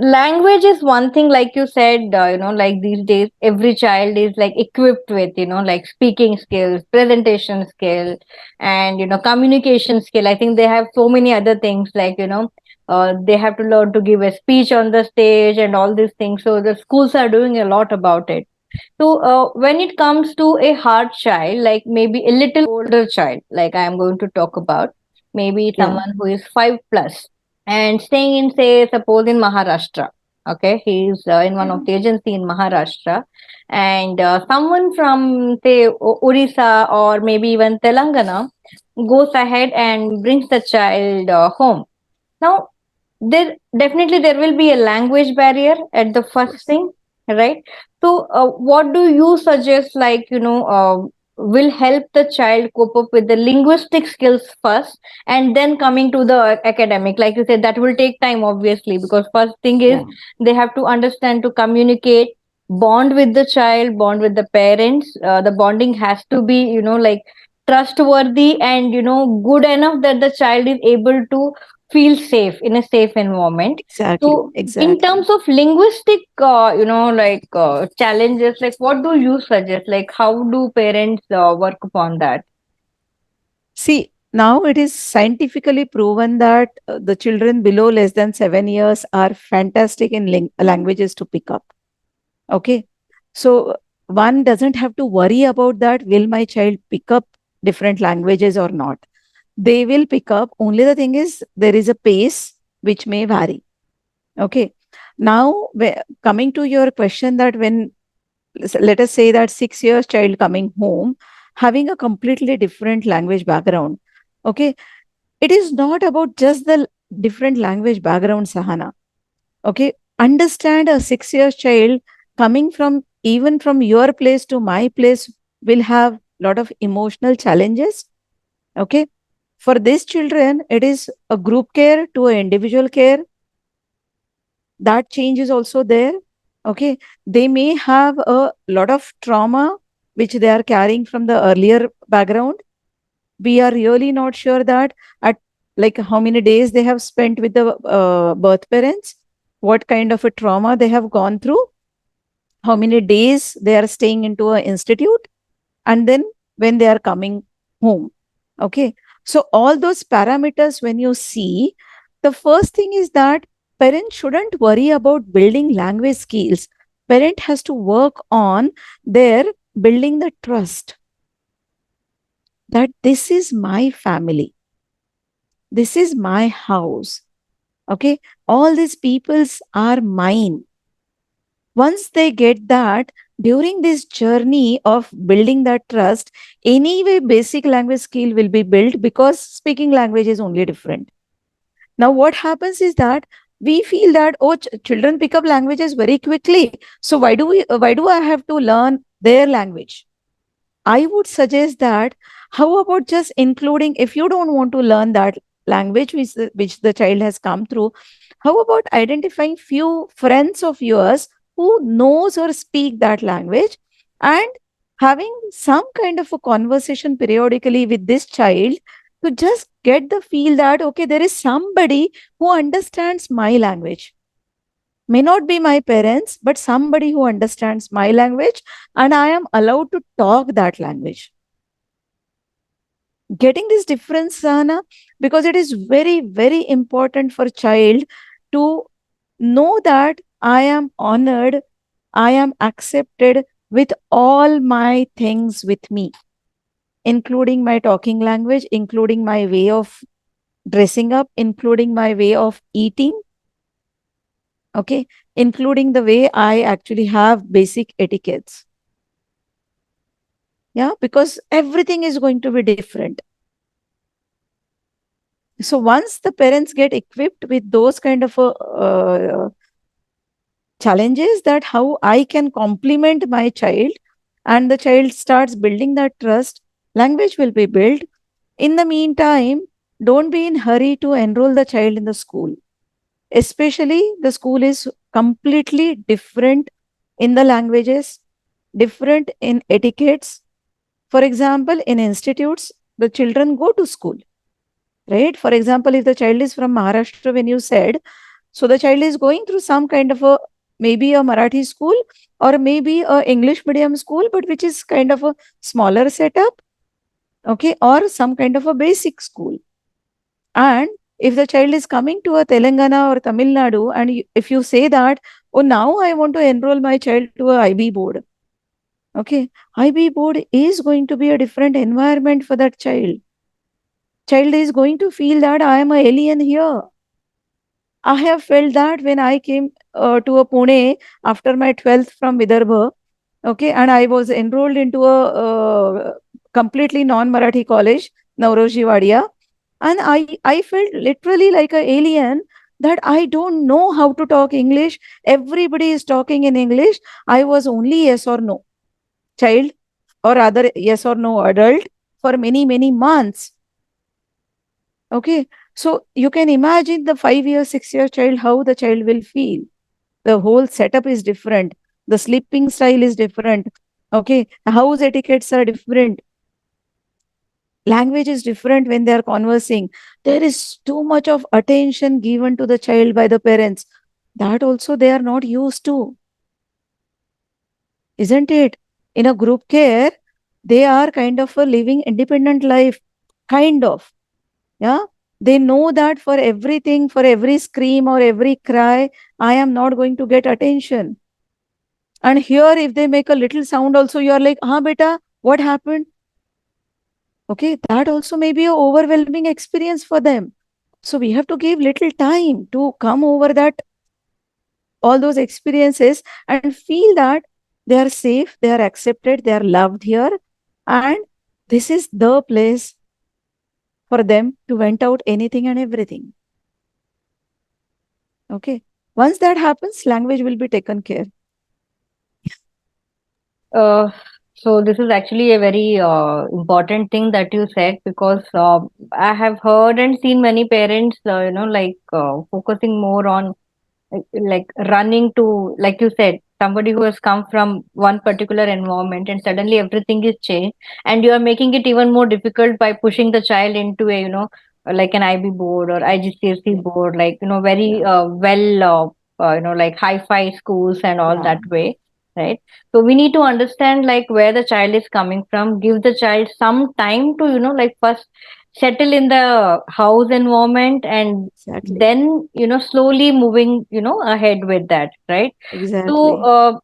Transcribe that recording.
language is one thing, like you said, like these days every child is like equipped with, like speaking skills, presentation skill, and communication skill. I think they have so many other things, like they have to learn to give a speech on the stage and all these things, so the schools are doing a lot about it. So when it comes to a hard child, like maybe a little older child, like I am going to talk about, maybe Yeah. someone who is 5 plus and staying in, say, suppose in Maharashtra. Okay, he's in one of the agency in Maharashtra, and someone from, say, Orissa or maybe even Telangana goes ahead and brings the child home. Now, there will be a language barrier at the Of first course. thing, right? So what do you suggest, like will help the child cope up with the linguistic skills first, and then coming to the academic? Like you said, that will take time, obviously, because first thing is Yeah. they have to understand to communicate, bond with the child, bond with the parents. The bonding has to be, like trustworthy and good enough that the child is able to feel safe in a safe environment. Exactly. So in Exactly. terms of linguistic like challenges, like what do you suggest, like how do parents work upon that? See, now it is scientifically proven that the children below less than 7 years are fantastic in languages to pick up. Okay. So one doesn't have to worry about that. Will my child pick up different languages or not? They will pick up. Only the thing is, there is a pace which may vary. Okay. Now, coming to your question, that when let us say that 6 years child coming home having a completely different language background. Okay, it is not about just the different language background, Sahana. Okay, understand a 6 years child coming from even from your place to my place will have lot of emotional challenges. Okay, for these children it is a group care to an individual care. That change is also there. Okay, they may have a lot of trauma which they are carrying from the earlier background. We are really not sure that at like how many days they have spent with the birth parents, what kind of a trauma they have gone through, how many days they are staying into an institute, and then when they are coming home. Okay, so all those parameters when you see, the first thing is that parent shouldn't worry about building language skills. Parent has to work on their building the trust that this is my family, this is my house. Okay, all these peoples are mine. Once they get that, during this journey of building that trust, anyway basic language skill will be built because speaking language is only different. Now what happens is that we feel that, oh, children pick up languages very quickly, so why do I have to learn their language? I would suggest that how about just including, if you don't want to learn that language which the child has come through, how about identifying few friends of yours who knows or speak that language, and having some kind of a conversation periodically with this child to just get the feel that okay, there is somebody who understands my language. May not be my parents, but somebody who understands my language, and I am allowed to talk that language. Getting this difference, Sahana, because it is very, very important for child to know that I am honored, I am accepted with all my things with me, including my talking language, including my way of dressing up, including my way of eating, okay, including the way I actually have basic etiquettes. Yeah, because everything is going to be different. So once the parents get equipped with those kind of challenges, that how I can complement my child, and the child starts building that trust, language will be built. In the meantime, don't be in hurry to enroll the child in the school, especially the school is completely different in the languages, different in etiquettes. For example, in institutes the children go to school, right? For example, if the child is from Maharashtra, when you said, So the child is going through some kind of a, maybe a Marathi school or maybe a English medium school, but which is kind of a smaller setup, okay, or some kind of a basic school. And if the child is coming to a Telangana or Tamil Nadu, and if you say that, oh, now I want to enroll my child to a IB board, okay, IB board is going to be a different environment for that child. Child is going to feel that I am a alien here. I have felt that when I came to a Pune after my 12th from Vidarbha, okay, and I was enrolled into a completely non-Marathi college, Nauroji Wadia, and I felt literally like an alien, that I don't know how to talk English. Everybody is talking in English. I was only yes or no child, or rather yes or no adult, for many, many months. Okay. So you can imagine the 5 year, 6 year child, how the child will feel. The whole setup is different. The sleeping style is different. Okay. House etiquettes are different. Language is different when they are conversing. There is too much of attention given to the child by the parents. That also they are not used to, isn't it? In a group care, they are kind of a living independent life, kind of. Yeah. They know that for everything, for every scream or every cry, I am not going to get attention. And here, if they make a little sound, also, you are like, ah, beta, what happened? Okay. That also may be an overwhelming experience for them. So we have to give little time to come over that, all those experiences, and feel that they are safe, they are accepted, they are loved here. And this is the place for them to vent out anything and everything. Okay. Once that happens, language will be taken care. Uh, so this is actually a very important thing that you said, because I have heard and seen many parents, focusing more on like running to, like you said, somebody who has come from one particular environment and suddenly everything is changed, and you are making it even more difficult by pushing the child into a, like an IB board or IGCSE board, like, very Yeah. like hi-fi schools and all Yeah. that way, right? So we need to understand like where the child is coming from, give the child some time to, like first settle in the house environment, and Exactly. then, slowly moving, ahead with that, right? So Exactly.